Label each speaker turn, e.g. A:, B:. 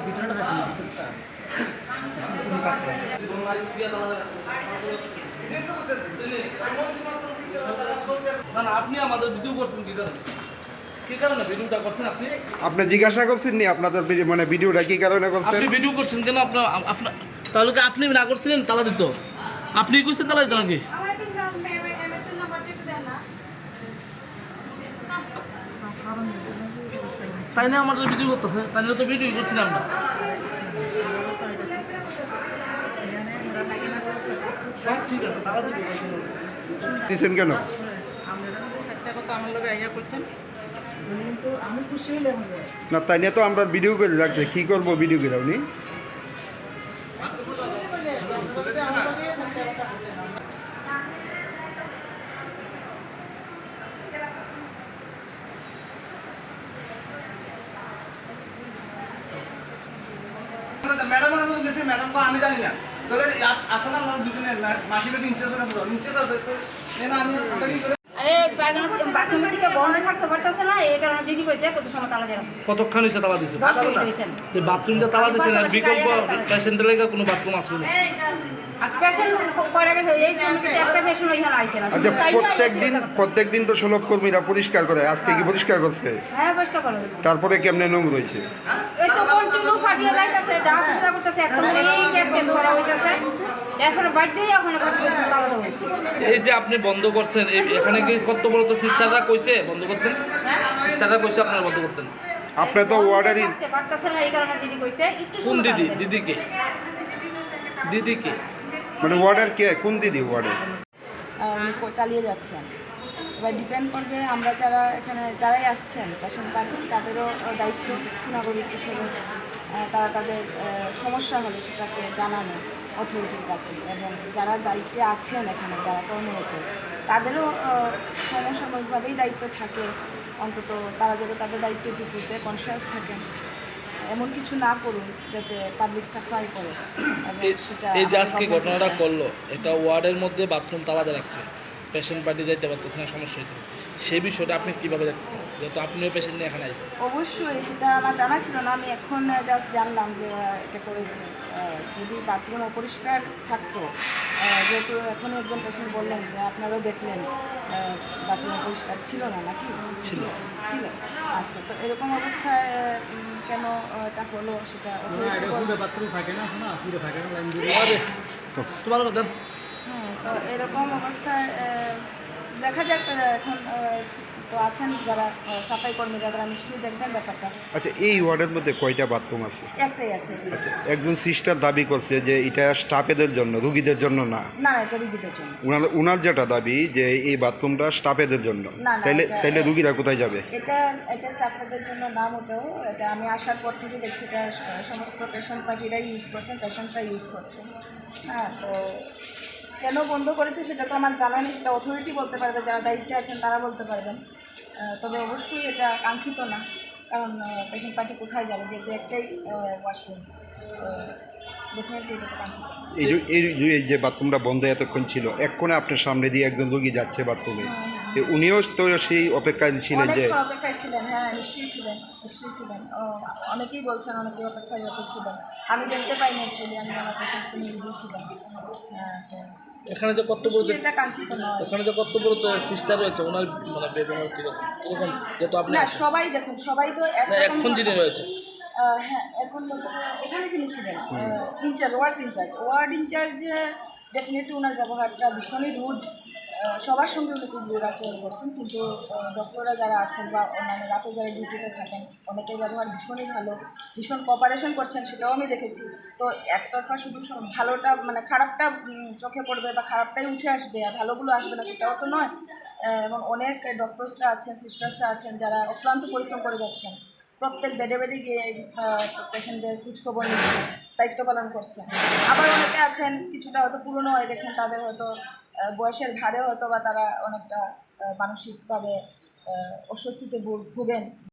A: ভিতরটা দেখেন ভিতরটা আসলে কোনো কাজ করে
B: না না আপনি আমাদের ভিডিও করছেন কি কারণে ভিডিওটা করছেন আপনি?
C: আপনি জিজ্ঞাসা করছেন নি আপনাদের মানে ভিডিওটা কি কারণে করছেন?
B: আপনি ভিডিও করছেন কেন? আপনার তাহলে কি আপনি না করছিলেন তালা দিত? আপনি কইছেন তালা দিত নাকি? তাই না আমাদের ভিডিও করতেছে, তাই না তো ভিডিও করছি না আমরা। সব ঠিক আছে, তালা দিত
C: দিছেন কেন?
A: আমি খুশি হলে
C: না তাই নিয়ে তো আমরা ভিডিও করে রাখছে, কি করবো ভিডিও করে উনি?
D: ম্যাডাম গেছে, ম্যাডাম আমি জানি না তাহলে আসলে আমরা দুজনে মাসির কাছে ইন্টারেস্ট আছে তো আমি ওটা কি করে
E: আরে বাথরুম থেকে বন্ধ থাকতে পারতেছে না, এই কারণে দিদি কইছে কত সময় তালা দেন।
B: কতক্ষণ হইছে তালা দিছে?
E: 10 মিনিট হইছেন।
B: যে বাথরুমটা তালা দিছেন আর বিকল্প পেশেন্টের লাগা কোনো বাথরুম আছে না?
E: আর পেশেন্ট পড়ে গেছে, এই জন্য একটা পেশেন্ট ওইখানে আইছে না।
C: আচ্ছা, প্রত্যেকদিন তো সুলভ কর্মীরা পরিষ্কার করে, আজকে কি পরিষ্কার করছে?
E: হ্যাঁ পরিষ্কার করে গেছে।
C: তারপরে কেমনে নোংর হয়েছে?
E: এই তো কন্টিনিউ ফাটিয়ে যাইতেছে, যা পূজা করতেছে এখন এই কেস করা হইতাছে। এখন বাইরেই এখন তালা দেওয়া হইছে।
B: এই যে আপনি বন্ধ করছেন, এখানে কি কত বড় তো সিস্টাররা কইছে বন্ধ করতেন? সিস্টাররা কইছে আপনারা বন্ধ করতেন?
C: আপনি তো ওয়ার্ডারই
E: থাকতে পারতেছে না, এই কারণে দিদি কইছে একটু
B: কোন
E: সময়
B: দিদি?
E: তালা দেন।
B: দিদিকে
C: মানে ওয়ার্ডার কে, কোন দিদি ওয়ার্ডার?
F: উনি চালিয়ে যাচ্ছেন। এবার ডিপেন্ড করবে আমরা যারা এখানে যারাই আসছেন পেশেন্ট পার্টি, তাদেরও দায়িত্ব সুনাগরিক হিসেবে তারা তাদের সমস্যা হলে সেটাকে জানানো অথরিটির কাছে, এবং যারা দায়িত্বে আছেন এখানে যারা কর্মরত তাদেরও সমসাময়িকভাবেই দায়িত্ব থাকে, অন্তত তারা যাতে তাদের দায়িত্বটুকুতে কনসিয়াস থাকেন, এমন কিছু না করুন যাতে পাবলিক সাফার করে।
B: এই যে আজকে ঘটনাটা করলো, এটা ওয়ার্ডের মধ্যে বাথরুম তালা দিয়ে রাখছে, পেশেন্ট পার্টি যাইতে পারতেছে না, সমস্যা হইতে, সেই বিষয়টা আপনি কীভাবে দেখতেছেন? যেহেতু আপনিও পেশেন্ট নিয়ে এখানে আইছেন।
F: অবশ্যই সেটা আমার জানা ছিল না, আমি এখন জাস্ট জানলাম যে এটা করেছে। যদি বাথরুম অপরিষ্কার থাকতো, যেহেতু এখন একজন পেশেন্ট বললেন যে আপনারাও দেখলেন বাথরুম অপরিষ্কার ছিল না নাকি?
B: ছিল।
F: আচ্ছা, তো এরকম অবস্থায় কেন এটা হলো সেটা
A: বাথরুম থাকে না, পুরো থাকে না লাইন দিয়ে
B: তোমার কথা
F: তো এরকম অবস্থায় দেখা যাক। এখন তো আছেন যারা সাফাই কর্মীরা, যারা নিশ্চয়ই দেখবেন ব্যাপারটা।
C: আচ্ছা, এই ওয়ার্ডের মধ্যে কয়টা বাথরুম আছে?
F: একটাই আছে।
C: আচ্ছা, একজন সিস্টার দাবি করছে যে এটা স্টাফেদের জন্য, রুগীদের জন্য না।
F: না, এটা রুগীদের জন্য।
C: উনার যেটা দাবি যে এই বাথরুমটা স্টাফেদের জন্য,
F: না,
C: তাইলে রুগীরা কোথায় যাবে?
F: এটা স্টাফেদের জন্য না মোটেও। এটা আমি আসার পর থেকে দেখছি এটা সমস্ত পেশেন্ট পার্টিরাই ইউজ করছেন, পেশেন্টরা ইউজ করছেন। হ্যাঁ, তো কেন বন্ধ করেছে সেটা তো আমার জানা নেই, সেটা অথরিটি বলতে পারবে, যারা দায়িত্বে আছেন তারা বলতে পারবেন। তবে অবশ্যই এটা কাঙ্ক্ষিত না, কারণ পেশেন্ট পার্টি কোথায় যাবে, যেহেতু একটাই ওয়াশরুম, ডেফিনেটলি এটা কাঙ্ক্ষিত।
C: এই যে বাথরুমটা বন্ধ এতক্ষণ ছিল, এক্ষণে আপনার সামনে দিয়ে একজন রোগী যাচ্ছে বাথরুমে, উনিও তো সেই অপেক্ষায় ছিলেন যে?
F: অপেক্ষায় ছিলেন, হ্যাঁ নিশ্চয়ই ছিলেন। অনেকেই বলছেন অনেকেই অপেক্ষায় ছিলেন। আমি দেখতে পাইনি অ্যাকচুয়ালি, আমি আমার পেশেন্টকে নিয়ে গিয়েছিলাম।
B: এখানে যে কর্তব্য,
F: এটা কাঙ্ক্ষিত নয়।
B: এখানে যে কর্তব্য সিস্টার রয়েছে, ওনার মানে ব্যবহার কিরকম? যেহেতু আপনি
F: না, সবাই দেখুন, সবাই তো
B: এখন যিনি রয়েছে,
F: হ্যাঁ এখন এখানে যিনি ছিলেন ওয়ার্ড ইনচার্জ ডেফিনেটলি ওনার ব্যবহারটা ভীষণই রুড, সবার সঙ্গে উনি খুব রুড আচরণ করছেন, কিন্তু ডক্টররা যারা আছেন বা অন্যান্য রাতে যারা ডিউটিতে থাকেন অনেকের ব্যবহার ভীষণই ভালো, ভীষণ কোঅপারেশন করছেন, সেটাও আমি দেখেছি। তো একতরফা শুধু ভালোটা মানে খারাপটা চোখে পড়বে বা খারাপটাই উঠে আসবে আর ভালোগুলো আসবে না সেটাও তো নয়। এবং অনেক ডক্টরসরা আছেন, সিস্টার্সরা আছেন যারা অক্লান্ত পরিশ্রম করে যাচ্ছেন, প্রত্যেক বেডে বেডে গিয়ে পেশেন্টদের খোঁজখবর নিচ্ছেন, দায়িত্ব পালন করছেন। আবার অনেকে আছেন কিছুটা হয়তো পুরনো হয়ে গেছেন, তাদের হয়তো বয়সের ভারে হয়তো বা তারা অনেকটা মানসিকভাবে অস্বস্তিতে ভুগেন।